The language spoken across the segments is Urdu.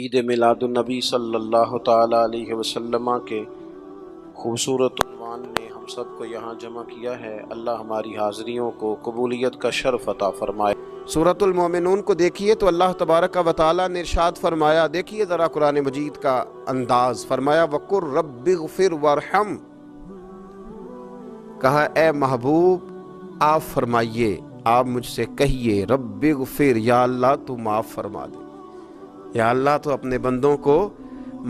عید میلاد النبی صلی اللہ تعالی علیہ وسلم کے خوبصورت عنوان نے ہم سب کو یہاں جمع کیا ہے۔ اللہ ہماری حاضریوں کو قبولیت کا شرف عطا فرمائے۔ سورۃ المومنون کو دیکھیے تو اللہ تبارک و تعالیٰ نے ارشاد فرمایا، دیکھیے ذرا قرآن مجید کا انداز، فرمایا وَقُلْ رَبِّ اغْفِرْ وَارْحَمْ، کہا اے محبوب آپ فرمائیے، آپ مجھ سے کہیے رب اغفر، یا اللہ تو معاف فرما دے، یا اللہ تو اپنے بندوں کو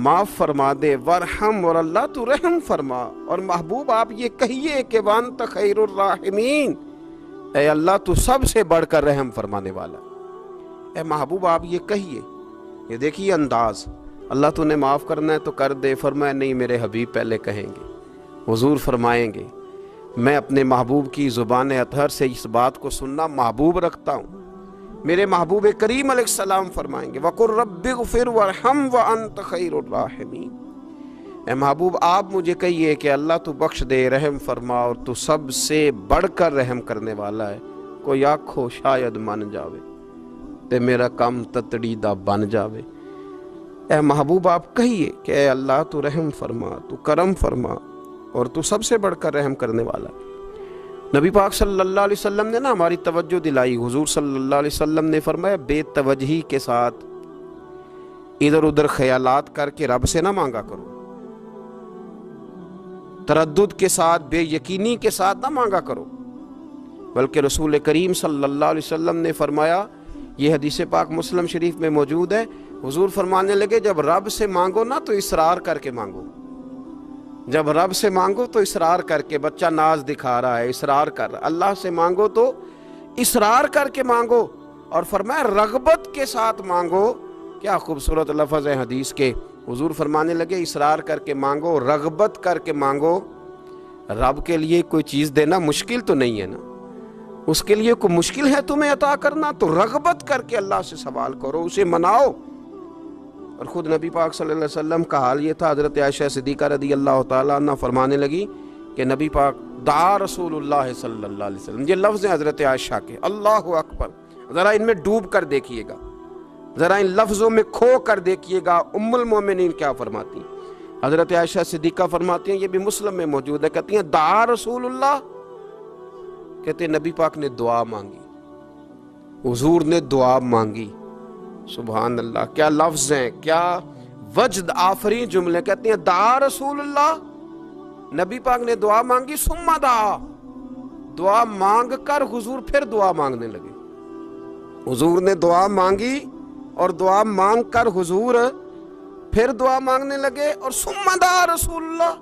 معاف فرما دے، ورحم، اور اللہ تو رحم فرما، اور محبوب آپ یہ کہیے کہ وانت خیر الراحمین، اے اللہ تو سب سے بڑھ کر رحم فرمانے والا، اے محبوب آپ یہ کہیے۔ یہ دیکھیے انداز، اللہ تو نے معاف کرنا ہے تو کر دے، فرمایا نہیں میرے حبیب پہلے کہیں گے، حضور فرمائیں گے میں اپنے محبوب کی زبان اطہر سے اس بات کو سننا محبوب رکھتا ہوں۔ میرے محبوب کریم علیہ السلام فرمائیں گے وَقُلْ رَبِّ اغْفِرْ وَارْحَمْ وَأَنْتَ خَيْرُ الرَّاحِمِينَ، اے محبوب آپ مجھے کہیے کہ اللہ تو بخش دے، رحم فرما، اور تو سب سے بڑھ کر رحم کرنے والا ہے، کوئی آنکھو شاید من جاوے تے میرا کام تتڑیدہ بن جاوے۔ اے محبوب آپ کہیے کہ اے اللہ تو رحم فرما، تو کرم فرما، اور تو سب سے بڑھ کر رحم کرنے والا۔ نبی پاک صلی اللہ علیہ وسلم نے ہماری توجہ دلائی، حضور صلی اللہ علیہ وسلم نے فرمایا بے توجہی کے ساتھ ادھر ادھر خیالات کر کے رب سے نہ مانگا کرو، تردد کے ساتھ بے یقینی کے ساتھ نہ مانگا کرو، بلکہ رسول کریم صلی اللہ علیہ وسلم نے فرمایا، یہ حدیث پاک مسلم شریف میں موجود ہے، حضور فرمانے لگے جب رب سے مانگو نا تو اصرار کر کے مانگو، جب رب سے مانگو تو اصرار کر کے، بچہ ناز دکھا رہا ہے اصرار کر رہا ہے، اللہ سے مانگو تو اصرار کر کے مانگو، اور فرمایا رغبت کے ساتھ مانگو۔ کیا خوبصورت لفظ ہے حدیث کے، حضور فرمانے لگے اصرار کر کے مانگو، رغبت کر کے مانگو۔ رب کے لیے کوئی چیز دینا مشکل تو نہیں ہے نا، اس کے لیے کوئی مشکل ہے تمہیں عطا کرنا، تو رغبت کر کے اللہ سے سوال کرو، اسے مناؤ۔ اور خود نبی پاک صلی اللہ علیہ وسلم کا حال یہ تھا، حضرت عائشہ صدیقہ رضی اللہ تعالیٰ عنہ فرمانے لگی کہ نبی پاک دعا رسول اللہ صلی اللہ علیہ وسلم، یہ لفظ ہیں حضرت عائشہ کے، اللہ اکبر، ذرا ان میں ڈوب کر دیکھیے گا، ذرا ان لفظوں میں کھو کر دیکھیے گا، ام المومنین کیا فرماتی ہیں۔ حضرت عائشہ صدیقہ فرماتی ہیں، یہ بھی مسلم میں موجود ہے، کہتی ہیں دعا رسول اللہ، کہتے ہیں نبی پاک نے دعا مانگی، حضور نے دعا مانگی۔ سبحان اللہ، کیا لفظ ہیں، کیا وجد آفرین جملے، کہتے ہیں دعا رسول اللہ، نبی پاک نے دعا مانگی، ثم دعا، دعا مانگ کر حضور پھر دعا مانگنے لگے، حضور نے دعا مانگی اور دعا مانگ کر حضور پھر دعا مانگنے لگے، اور ثم دعا رسول اللہ،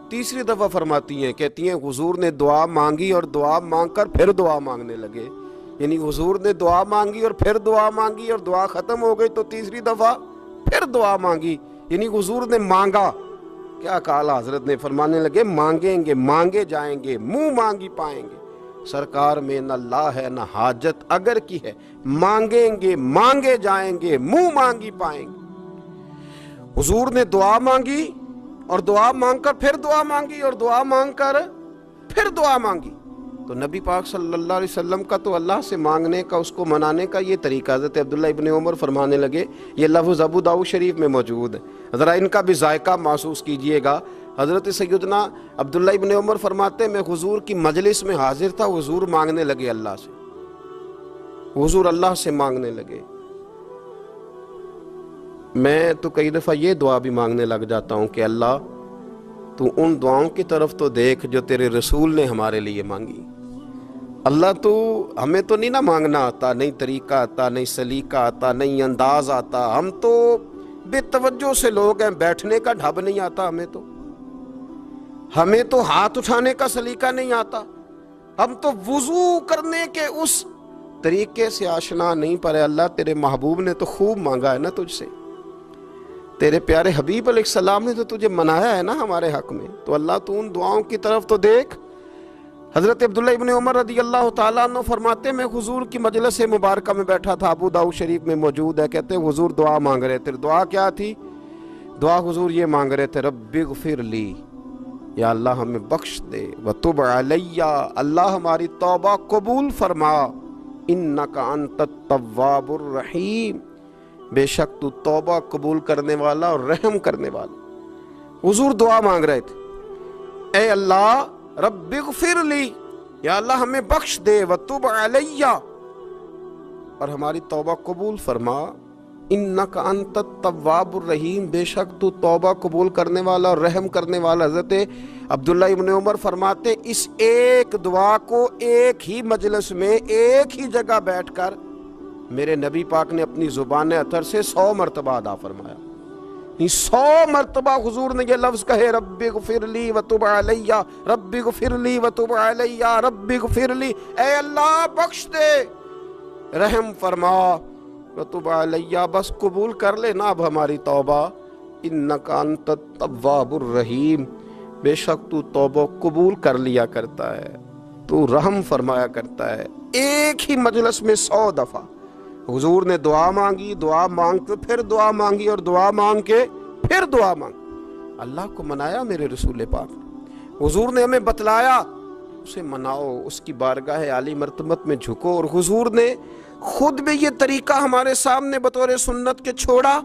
تیسری دفعہ فرماتی ہیں، کہتی ہیں حضور نے دعا مانگی اور دعا مانگ کر پھر دعا مانگنے لگے، یعنی حضور نے دعا مانگی اور پھر دعا مانگی، اور دعا ختم ہو گئی تو تیسری دفعہ پھر دعا مانگی، یعنی حضور نے مانگا۔ کیا کہا حضرت نے، فرمانے لگے مانگیں گے مانگے جائیں گے، منہ مانگی پائیں گے، سرکار میں نہ لا ہے نہ حاجت اگر کی ہے، مانگیں گے مانگے جائیں گے، منہ مانگی پائیں گے۔ حضور نے دعا مانگی اور دعا مانگ کر پھر دعا مانگی، اور دعا مانگ کر پھر دعا مانگی، تو نبی پاک صلی اللہ علیہ وسلم کا تو اللہ سے مانگنے کا، اس کو منانے کا یہ طریقہ، حضرت عبداللہ ابن عمر فرمانے لگے، یہ لفظ ابو داؤد شریف میں موجود ہے، ذرا ان کا بھی ذائقہ محسوس کیجئے گا۔ حضرت سیدنا عبداللہ ابن عمر فرماتے ہیں میں حضور کی مجلس میں حاضر تھا، حضور مانگنے لگے اللہ سے، حضور اللہ سے مانگنے لگے، میں تو کئی دفعہ یہ دعا بھی مانگنے لگ جاتا ہوں کہ اللہ تو ان دعاؤں کی طرف تو دیکھ جو تیرے رسول نے ہمارے لیے مانگی، اللہ تو ہمیں تو نہیں نہ مانگنا آتا، نہیں طریقہ آتا، نہیں سلیقہ آتا، نہیں انداز آتا، ہم تو بے توجہ سے لوگ ہیں، بیٹھنے کا ڈھب نہیں آتا، ہمیں تو ہاتھ اٹھانے کا سلیقہ نہیں آتا، ہم تو وضو کرنے کے اس طریقے سے آشنا نہیں، پر اللہ تیرے محبوب نے تو خوب مانگا ہے نا تجھ سے، تیرے پیارے حبیب علیہ السلام نے تو تجھے منایا ہے نا ہمارے حق میں، تو اللہ تو ان دعاؤں کی طرف تو دیکھ۔ حضرت عبداللہ ابن عمر رضی اللہ تعالیٰ عنہ فرماتے میں حضور کی مجلس مبارکہ میں بیٹھا تھا، ابو داؤد شریف میں موجود ہے، کہتے ہیں حضور دعا مانگ رہے تھے، دعا کیا تھی؟ دعا حضور یہ مانگ رہے تھے رب اغفر لی، یا اللہ ہمیں بخش دے، وتب علیہ، اللہ ہماری توبہ قبول فرما، انک انت التواب الرحیم، بے شک تو توبہ قبول کرنے والا اور رحم کرنے والا۔ حضور دعا مانگ رہے تھے، اے اللہ رب اغفر لی، یا اللہ ہمیں بخش دے، وتب علیہ، اور ہماری توبہ قبول فرما، انک انت التواب الرحیم، بے شک تو توبہ قبول کرنے والا اور رحم کرنے والا۔ حضرت عبداللہ ابن عمر فرماتے اس ایک دعا کو ایک ہی مجلس میں ایک ہی جگہ بیٹھ کر میرے نبی پاک نے اپنی زبان اطہر سے 100 مرتبہ ادا فرمایا۔ 100 مرتبہ حضور نے یہ لفظ کہے، رب اغفر لی وتب علیہ، رب اغفر لی وتب علیہ، رب اغفر لی، اے اللہ بخش دے، رحم فرما، وتب علیہ، بس قبول کر لے نا اب ہماری توبہ، انک انت التواب الرحیم، بے شک تو توبہ قبول کر لیا کرتا ہے، تو رحم فرمایا کرتا ہے۔ ایک ہی مجلس میں 100 دفعہ حضور نے دعا مانگی، دعا مانگ کے پھر دعا مانگی، اور دعا مانگ کے پھر دعا مانگی۔ اللہ کو منایا میرے رسول پاک، حضور نے ہمیں بتلایا، اسے مناؤ، اس کی بارگاہ عالی مرتبت میں جھکو، اور حضور نے خود بھی یہ طریقہ ہمارے سامنے بطور سنت کے چھوڑا،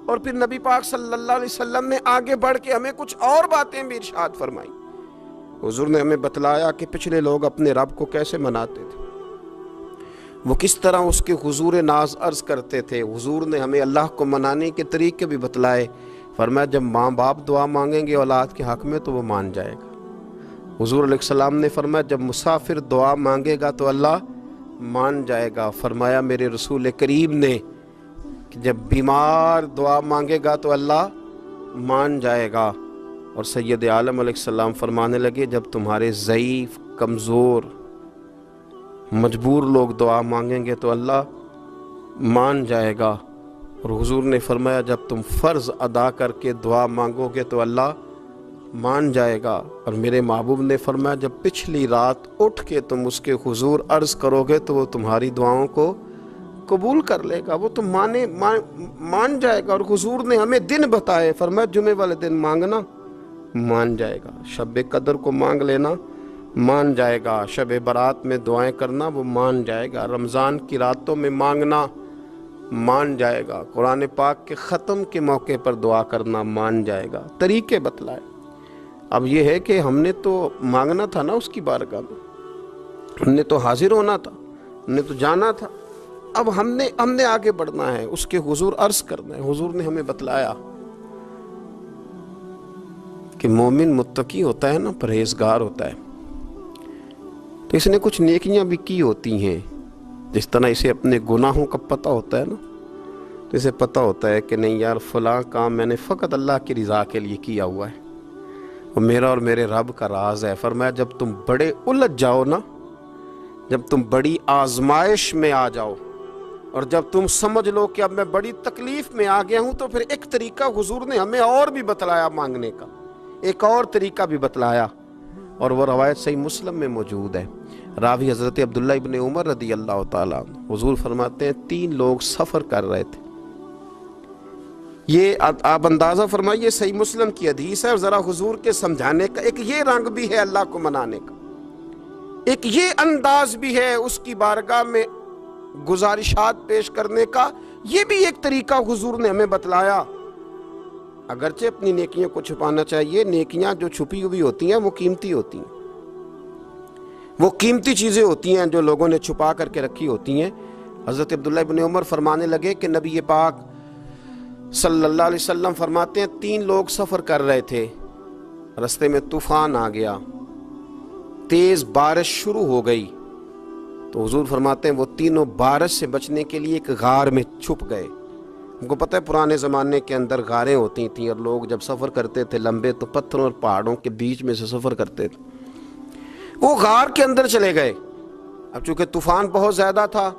اور پھر نبی پاک صلی اللہ علیہ وسلم نے آگے بڑھ کے ہمیں کچھ اور باتیں بھی ارشاد فرمائی۔ حضور نے ہمیں بتلایا کہ پچھلے لوگ اپنے رب کو کیسے مناتے تھے، وہ کس طرح اس کے حضور ناز عرض کرتے تھے۔ حضور نے ہمیں اللہ کو منانے کے طریقے بھی بتلائے، فرمایا جب ماں باپ دعا مانگیں گے اولاد کے حق میں تو وہ مان جائے گا۔ حضور علیہ السلام نے فرمایا جب مسافر دعا مانگے گا تو اللہ مان جائے گا۔ فرمایا میرے رسول کریم نے کہ جب بیمار دعا مانگے گا تو اللہ مان جائے گا۔ اور سید عالم علیہ السلام فرمانے لگے جب تمہارے ضعیف، کمزور، مجبور لوگ دعا مانگیں گے تو اللہ مان جائے گا۔ اور حضور نے فرمایا جب تم فرض ادا کر کے دعا مانگو گے تو اللہ مان جائے گا۔ اور میرے محبوب نے فرمایا جب پچھلی رات اٹھ کے تم اس کے حضور عرض کرو گے تو وہ تمہاری دعاؤں کو قبول کر لے گا، وہ تم مان جائے گا۔ اور حضور نے ہمیں دن بتائے، فرمایا جمعے والے دن مانگنا مان جائے گا، شب قدر کو مانگ لینا مان جائے گا، شب برات میں دعائیں کرنا وہ مان جائے گا، رمضان کی راتوں میں مانگنا مان جائے گا، قرآن پاک کے ختم کے موقع پر دعا کرنا مان جائے گا۔ طریقے بتلائے۔ اب یہ ہے کہ ہم نے تو مانگنا تھا نا اس کی بارگاہ میں، ہم نے تو حاضر ہونا تھا، ہم نے تو جانا تھا، اب ہم نے آگے بڑھنا ہے، اس کے حضور عرض کرنا ہے۔ حضور نے ہمیں بتلایا کہ مومن متقی ہوتا ہے نا، پرہیزگار ہوتا ہے، تو اس نے کچھ نیکیاں بھی کی ہوتی ہیں، جس طرح اسے اپنے گناہوں کا پتہ ہوتا ہے نا، تو اسے پتہ ہوتا ہے کہ نہیں یار فلاں کام میں نے فقط اللہ کی رضا کے لیے کیا ہوا ہے، وہ میرا اور میرے رب کا راز ہے۔ فرمایا جب تم بڑے الجھ جاؤ نا، جب تم بڑی آزمائش میں آ جاؤ، اور جب تم سمجھ لو کہ اب میں بڑی تکلیف میں آ گیا ہوں، تو پھر ایک طریقہ حضور نے ہمیں اور بھی بتلایا مانگنے کا، ایک اور طریقہ بھی بتلایا، اور وہ روایت صحیح مسلم میں موجود ہے۔ راوی حضرت عبداللہ ابن عمر رضی اللہ تعالیٰ عنہ، حضور فرماتے ہیں 3 لوگ سفر کر رہے تھے، یہ آپ اندازہ فرمائیے صحیح مسلم کی حدیث ہے، اور ذرا حضور کے سمجھانے کا ایک یہ رنگ بھی ہے اللہ کو منانے کا، ایک یہ انداز بھی ہے اس کی بارگاہ میں گزارشات پیش کرنے کا، یہ بھی ایک طریقہ حضور نے ہمیں بتلایا۔ اگرچہ اپنی نیکیوں کو چھپانا چاہیے، نیکیاں جو چھپی ہوئی ہوتی ہیں وہ قیمتی ہوتی ہیں، وہ قیمتی چیزیں ہوتی ہیں جو لوگوں نے چھپا کر کے رکھی ہوتی ہیں۔ حضرت عبداللہ ابن عمر فرمانے لگے کہ نبی پاک صلی اللہ علیہ وسلم فرماتے ہیں 3 لوگ سفر کر رہے تھے، رستے میں طوفان آ گیا، تیز بارش شروع ہو گئی، تو حضور فرماتے ہیں وہ تینوں بارش سے بچنے کے لیے ایک غار میں چھپ گئے۔ ان کو پتہ ہے پرانے زمانے کے اندر غاریں ہوتی تھیں، اور لوگ جب سفر کرتے تھے لمبے تو پتھروں اور پہاڑوں کے بیچ میں سے سفر کرتے تھے، وہ غار کے اندر چلے گئے۔ اب چونکہ طوفان بہت زیادہ تھا،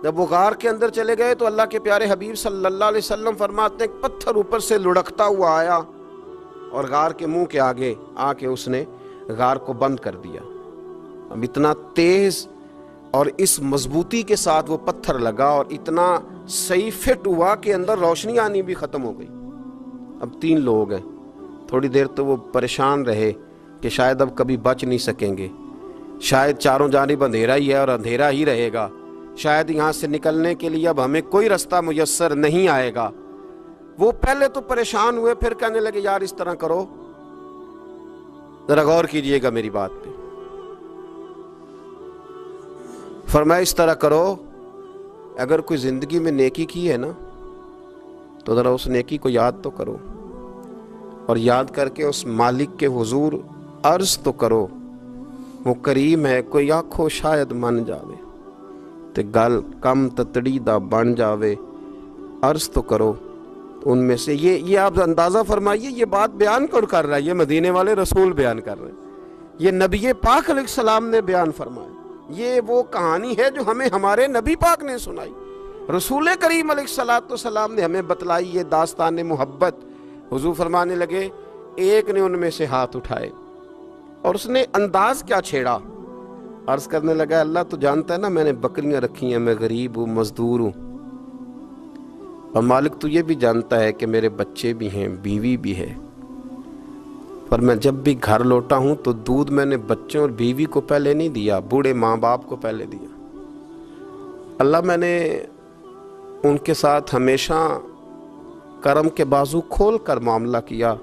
جب وہ غار کے اندر چلے گئے تو اللہ کے پیارے حبیب صلی اللہ علیہ وسلم فرماتے ہیں پتھر اوپر سے لڑکتا ہوا آیا اور غار کے منہ کے آگے آ کے اس نے غار کو بند کر دیا۔ اب اتنا تیز اور اس مضبوطی کے ساتھ وہ پتھر لگا اور اتنا صحیح فٹ ہوا کہ اندر روشنی آنی بھی ختم ہو گئی۔ اب 3 لوگ ہیں، تھوڑی دیر تو وہ پریشان رہے کہ شاید اب کبھی بچ نہیں سکیں گے، شاید چاروں جانب اندھیرا ہی ہے اور اندھیرا ہی رہے گا، شاید یہاں سے نکلنے کے لیے اب ہمیں کوئی راستہ میسر نہیں آئے گا. وہ پہلے تو پریشان ہوئے, پھر کہنے لگے یار اس طرح کرو, ذرا غور کیجئے گا میری بات پہ. فرمایا اس طرح کرو, اگر کوئی زندگی میں نیکی کی ہے نا تو ذرا اس نیکی کو یاد تو کرو, اور یاد کر کے اس مالک کے حضور عرض تو کرو, وہ کریم ہے, کوئی آنکھو شاید من جاوے تے گل کم تتڑی دا بن جاوے, عرض تو کرو. ان میں سے یہ آپ اندازہ فرمائیے, یہ بات بیان کر رہا ہے, یہ مدینے والے رسول بیان کر رہے ہیں, یہ نبی پاک علیہ السلام نے بیان فرمایا. یہ وہ کہانی ہے جو ہمیں ہمارے نبی پاک نے سنائی, رسول کریم علیہ السلام نے ہمیں بتلائی, یہ داستان محبت. حضور فرمانے لگے, ایک نے ان میں سے ہاتھ اٹھائے اور اس نے انداز کیا چھیڑا, عرض کرنے لگا اللہ تو جانتا ہے نا میں نے بکریاں رکھی ہیں, میں غریب ہوں, مزدور ہوں, اور مالک تو یہ بھی جانتا ہے کہ میرے بچے بھی ہیں, بیوی بھی ہے, پر میں جب بھی گھر لوٹا ہوں تو دودھ میں نے بچوں اور بیوی کو پہلے نہیں دیا, بوڑھے ماں باپ کو پہلے دیا. اللہ میں نے ان کے ساتھ ہمیشہ کرم کے بازو کھول کر معاملہ کیا.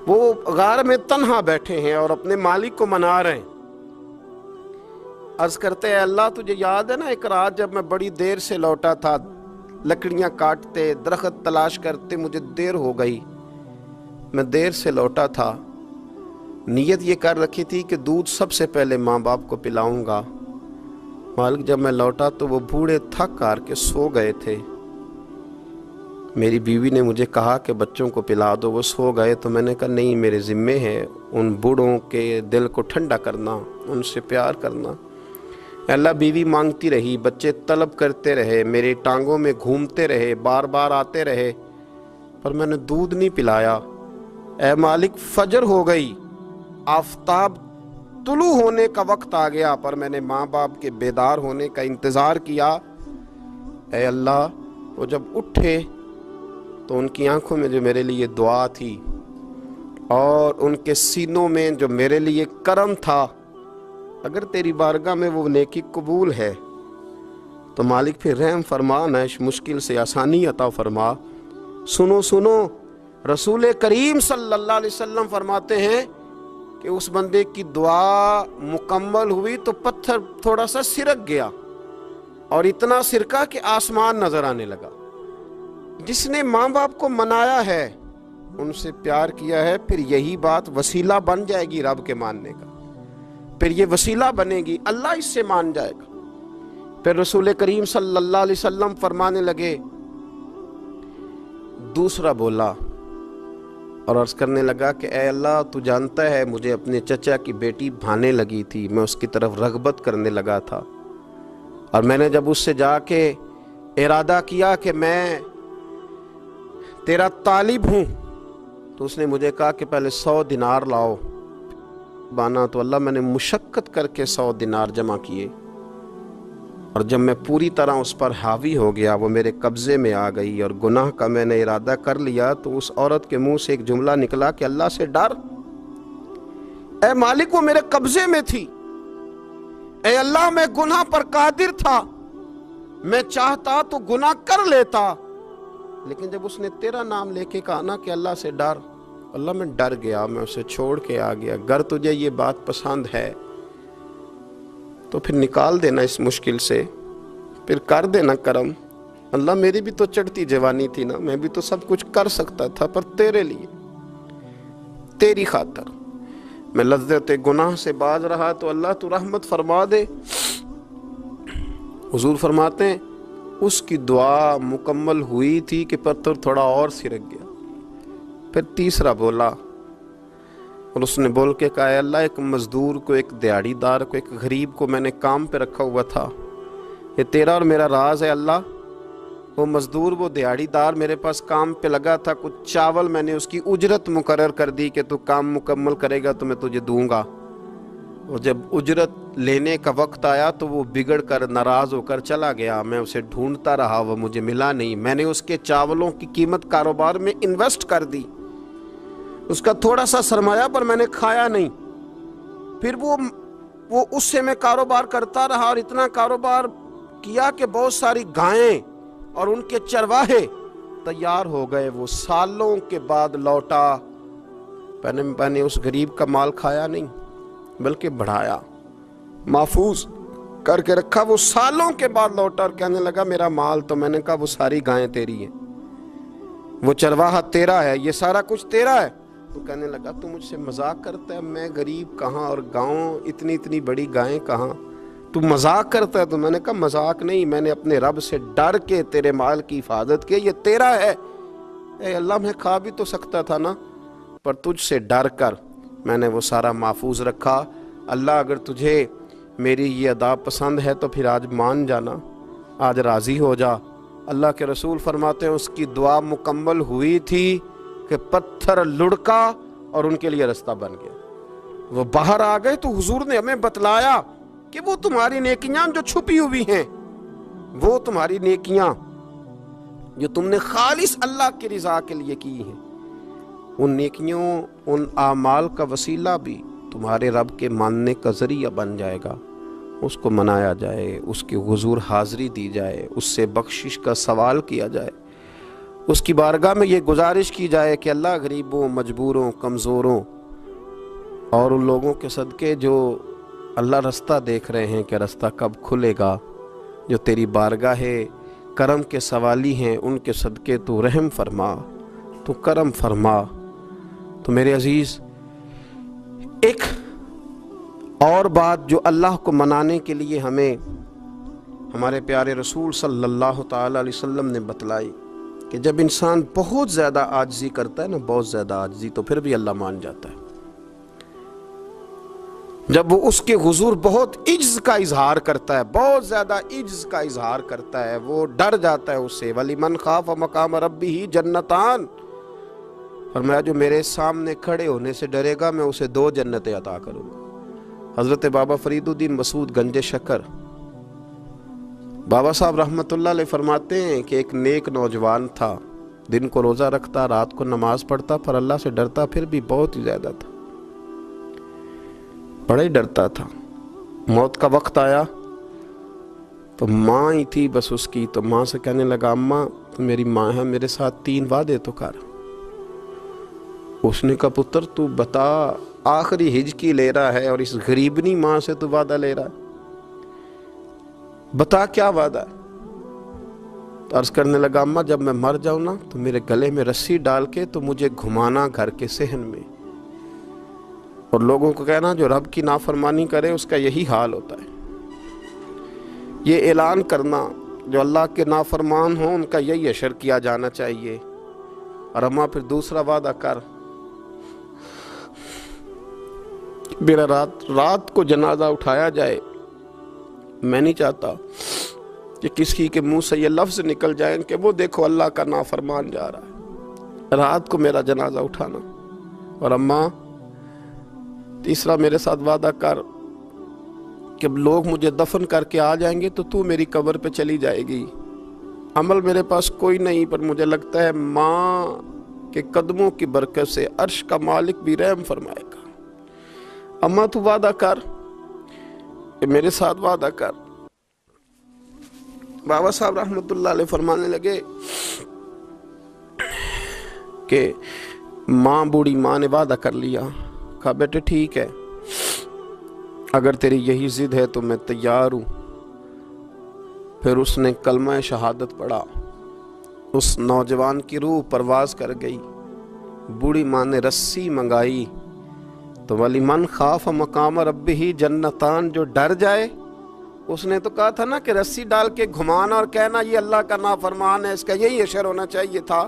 وہ غار میں تنہا بیٹھے ہیں اور اپنے مالک کو منا رہے ہیں. عرض کرتے ہیں اللہ تجھے یاد ہے نا ایک رات جب میں بڑی دیر سے لوٹا تھا, لکڑیاں کاٹتے, درخت تلاش کرتے, مجھے دیر ہو گئی, میں دیر سے لوٹا تھا, نیت یہ کر رکھی تھی کہ دودھ سب سے پہلے ماں باپ کو پلاؤں گا. مالک جب میں لوٹا تو وہ بوڑھے تھک کر کے سو گئے تھے. میری بیوی نے مجھے کہا کہ بچوں کو پلا دو, وہ سو گئے, تو میں نے کہا نہیں, میرے ذمے ہے ان بوڑھوں کے دل کو ٹھنڈا کرنا, ان سے پیار کرنا. اللہ بیوی مانگتی رہی, بچے طلب کرتے رہے, میری ٹانگوں میں گھومتے رہے, بار بار آتے رہے, پر میں نے دودھ نہیں پلایا. اے مالک فجر ہو گئی, آفتاب طلوع ہونے کا وقت آ گیا, پر میں نے ماں باپ کے بیدار ہونے کا انتظار کیا. اے اللہ وہ جب اٹھے تو ان کی آنکھوں میں جو میرے لیے دعا تھی اور ان کے سینوں میں جو میرے لیے کرم تھا, اگر تیری بارگاہ میں وہ نیکی قبول ہے تو مالک پھر رحم فرما, نہ اس مشکل سے آسانی عطا فرما. سنو سنو, رسول کریم صلی اللہ علیہ وسلم فرماتے ہیں کہ اس بندے کی دعا مکمل ہوئی تو پتھر تھوڑا سا سرک گیا, اور اتنا سرکا کہ آسمان نظر آنے لگا. جس نے ماں باپ کو منایا ہے, ان سے پیار کیا ہے, پھر یہی بات وسیلہ بن جائے گی رب کے ماننے کا, پھر یہ وسیلہ بنے گی, اللہ اس سے مان جائے گا. پھر رسول کریم صلی اللہ علیہ وسلم فرمانے لگے, دوسرا بولا اور عرض کرنے لگا کہ اے اللہ تو جانتا ہے مجھے اپنے چچا کی بیٹی بھانے لگی تھی, میں اس کی طرف رغبت کرنے لگا تھا, اور میں نے جب اس سے جا کے ارادہ کیا کہ میں تیرا طالب ہوں, تو اس نے مجھے کہا کہ پہلے 100 دینار لاؤ بانا. تو اللہ میں نے مشقت کر کے 100 دینار جمع کیے, اور جب میں پوری طرح اس پر حاوی ہو گیا, وہ میرے قبضے میں آ گئی اور گناہ کا میں نے ارادہ کر لیا, تو اس عورت کے منہ سے ایک جملہ نکلا کہ اللہ سے ڈر. اے مالک وہ میرے قبضے میں تھی, اے اللہ میں گناہ پر قادر تھا, میں چاہتا تو گناہ کر لیتا, لیکن جب اس نے تیرا نام لے کے کہا نا کہ اللہ سے ڈر, اللہ میں ڈر گیا, میں اسے چھوڑ کے آ گیا. اگر تجھے یہ بات پسند ہے تو پھر نکال دینا اس مشکل سے, پھر کر دینا کرم. اللہ میری بھی تو چڑھتی جوانی تھی نا, میں بھی تو سب کچھ کر سکتا تھا, پر تیرے لیے, تیری خاطر میں لذت گناہ سے باز رہا, تو اللہ تو رحمت فرما دے. حضور فرماتے ہیں اس کی دعا مکمل ہوئی تھی کہ پتھر تھوڑا اور سرک گیا. پھر تیسرا بولا, اور اس نے بول کے کہا اے اللہ ایک مزدور کو, ایک دیہڑی دار کو, ایک غریب کو میں نے کام پہ رکھا ہوا تھا, یہ تیرا اور میرا راز ہے اللہ. وہ مزدور, وہ دیہڑی دار میرے پاس کام پہ لگا تھا, کچھ چاول میں نے اس کی اجرت مقرر کر دی کہ تو کام مکمل کرے گا تو میں تجھے دوں گا. اور جب اجرت لینے کا وقت آیا تو وہ بگڑ کر ناراض ہو کر چلا گیا. میں اسے ڈھونڈتا رہا, وہ مجھے ملا نہیں. میں نے اس کے چاولوں کی قیمت کاروبار میں انویسٹ کر دی, اس کا تھوڑا سا سرمایہ, پر میں نے کھایا نہیں. پھر وہ اس سے میں کاروبار کرتا رہا, اور اتنا کاروبار کیا کہ بہت ساری گائیں اور ان کے چرواہے تیار ہو گئے، وہ سالوں کے بعد لوٹا۔ میں نے اس غریب کا مال کھایا نہیں بلکہ بڑھایا، محفوظ کر کے رکھا۔ وہ سالوں کے بعد لوٹا اور کہنے لگا میرا مال، تو میں نے کہا وہ ساری گائیں تیری ہیں، وہ چرواہا تیرا ہے، یہ سارا کچھ تیرا ہے۔ تو کہنے لگا تو مجھ سے مذاق کرتا ہے، میں غریب کہاں اور گاؤں اتنی بڑی گائیں کہاں، تو مذاق کرتا ہے۔ تو میں نے کہا مذاق نہیں، میں نے اپنے رب سے ڈر کے تیرے مال کی حفاظت کی، یہ تیرا ہے۔ اے اللہ میں کھا بھی تو سکتا تھا نا، پر تجھ سے ڈر کر میں نے وہ سارا محفوظ رکھا۔ اللہ اگر تجھے میری یہ ادا پسند ہے تو پھر آج مان جانا، آج راضی ہو جا۔ اللہ کے رسول فرماتے ہیں اس کی دعا مکمل ہوئی تھی کہ پتھر لڑکا اور ان کے لیے رستہ بن گیا، وہ باہر آ گئے۔ تو حضور نے ہمیں بتلایا کہ وہ تمہاری نیکیاں جو چھپی ہوئی ہیں، وہ تمہاری نیکیاں جو تم نے خالص اللہ کی رضا کے لیے کی ہیں، ان نیکیوں، ان اعمال کا وسیلہ بھی تمہارے رب کے ماننے کا ذریعہ بن جائے گا۔ اس کو منایا جائے، اس کی حضور حاضری دی جائے، اس سے بخشش کا سوال کیا جائے، اس کی بارگاہ میں یہ گزارش کی جائے کہ اللہ غریبوں، مجبوروں، کمزوروں اور ان لوگوں کے صدقے جو اللہ رستہ دیکھ رہے ہیں کہ رستہ کب کھلے گا، جو تیری بارگاہ کرم کے سوالی ہیں، ان کے صدقے تو رحم فرما، تو کرم فرما۔ تو میرے عزیز، ایک اور بات جو اللہ کو منانے کے لیے ہمیں ہمارے پیارے رسول صلی اللہ تعالی علیہ وسلم نے بتلائی کہ جب انسان بہت زیادہ عاجزی کرتا ہے نا، بہت زیادہ عاجزی، تو پھر بھی اللہ مان جاتا ہے۔ جب وہ اس کے حضور بہت عجز کا اظہار کرتا ہے، بہت زیادہ عجز کا اظہار کرتا ہے، وہ ڈر جاتا ہے اس سے۔ وَلِمَنْ خَافَ مَقَامَ رَبِّهِ جَنَّتَانِ، فرمایا جو میرے سامنے کھڑے ہونے سے ڈرے گا میں اسے 2 جنتیں عطا کروں گا۔ حضرت بابا فرید الدین مسعود گنج شکر بابا صاحب رحمۃ اللہ علیہ فرماتے ہیں کہ ایک نیک نوجوان تھا، دن کو روزہ رکھتا، رات کو نماز پڑھتا، پر اللہ سے ڈرتا پھر بھی بہت ہی زیادہ تھا، بڑا ہی ڈرتا تھا۔ موت کا وقت آیا تو ماں ہی تھی بس اس کی، تو ماں سے کہنے لگا اماں تو میری ماں ہے، میرے ساتھ 3 وعدے تو کر۔ اس نے کہا پتر تو بتا، آخری ہجکی لے رہا ہے اور اس غریبنی ماں سے تو وعدہ لے رہا ہے، بتا کیا وعدہ ہے؟ تو عرض کرنے لگا اماں جب میں مر جاؤں نا تو میرے گلے میں رسی ڈال کے تو مجھے گھمانا گھر کے صحن میں، اور لوگوں کو کہنا جو رب کی نافرمانی کرے اس کا یہی حال ہوتا ہے۔ یہ اعلان کرنا جو اللہ کے نافرمان ہوں ان کا یہی اشر کیا جانا چاہیے۔ اور اماں پھر دوسرا وعدہ کر، میرا رات کو جنازہ اٹھایا جائے، میں نہیں چاہتا کہ کسی کے منہ سے یہ لفظ نکل جائیں کہ وہ دیکھو اللہ کا نافرمان جا رہا ہے، رات کو میرا جنازہ اٹھانا۔ اور اماں تیسرا میرے ساتھ وعدہ کر کہ لوگ مجھے دفن کر کے آ جائیں گے تو میری قبر پہ چلی جائے گی، عمل میرے پاس کوئی نہیں، پر مجھے لگتا ہے ماں کے قدموں کی برکت سے عرش کا مالک بھی رحم فرمائے گا۔ اماں تو وعدہ کر کہ میرے ساتھ وعدہ کر۔ بابا صاحب رحمۃ اللہ علیہ فرمانے لگے کہ ماں، بوڑھی ماں نے وعدہ کر لیا، کہا بیٹے ٹھیک ہے، اگر تیری یہی ضد ہے تو میں تیار ہوں۔ پھر اس نے کلمہ شہادت پڑھا، اس نوجوان کی روح پرواز کر گئی۔ بوڑھی ماں نے رسی منگائی تو وَلِمَنْ خَافَ مَقَامَ رَبِّهِ جَنَّتَانِ، جو ڈر جائے، اس نے تو کہا تھا نا کہ رسی ڈال کے گھمانا اور کہنا یہ اللہ کا نافرمان ہے، اس کا یہی اشر ہونا چاہیے تھا۔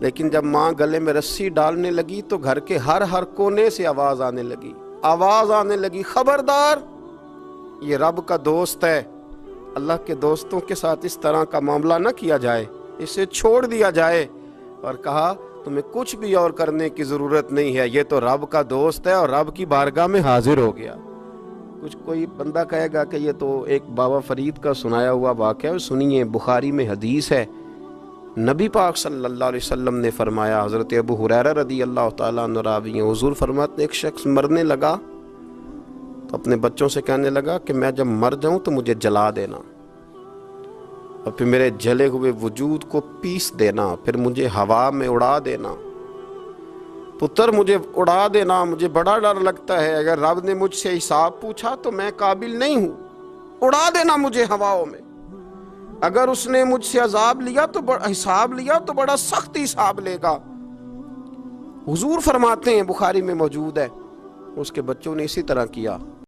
لیکن جب ماں گلے میں رسی ڈالنے لگی تو گھر کے ہر کونے سے آواز آنے لگی، خبردار یہ رب کا دوست ہے، اللہ کے دوستوں کے ساتھ اس طرح کا معاملہ نہ کیا جائے، اسے چھوڑ دیا جائے۔ اور کہا تمہیں کچھ بھی اور کرنے کی ضرورت نہیں ہے، یہ تو رب کا دوست ہے اور رب کی بارگاہ میں حاضر ہو گیا۔ کچھ کوئی بندہ کہے گا کہ یہ تو ایک بابا فرید کا سنایا ہوا واقعہ ہے، سنیے، بخاری میں حدیث ہے، نبی پاک صلی اللہ علیہ وسلم نے فرمایا، حضرت ابو ہریرہ رضی اللہ تعالیٰ عنہ راوی ہیں، حضور فرماتے ایک شخص مرنے لگا تو اپنے بچوں سے کہنے لگا کہ میں جب مر جاؤں تو مجھے جلا دینا، اور پھر میرے جلے ہوئے وجود کو پیس دینا، پھر مجھے ہوا میں اڑا دینا۔ پتر مجھے اڑا دینا، مجھے بڑا ڈر لگتا ہے، اگر رب نے مجھ سے حساب پوچھا تو میں قابل نہیں ہوں، اڑا دینا مجھے ہواؤں میں۔ اگر اس نے مجھ سے عذاب لیا تو حساب لیا تو بڑا سخت حساب لے گا۔ حضور فرماتے ہیں، بخاری میں موجود ہے، اس کے بچوں نے اسی طرح کیا۔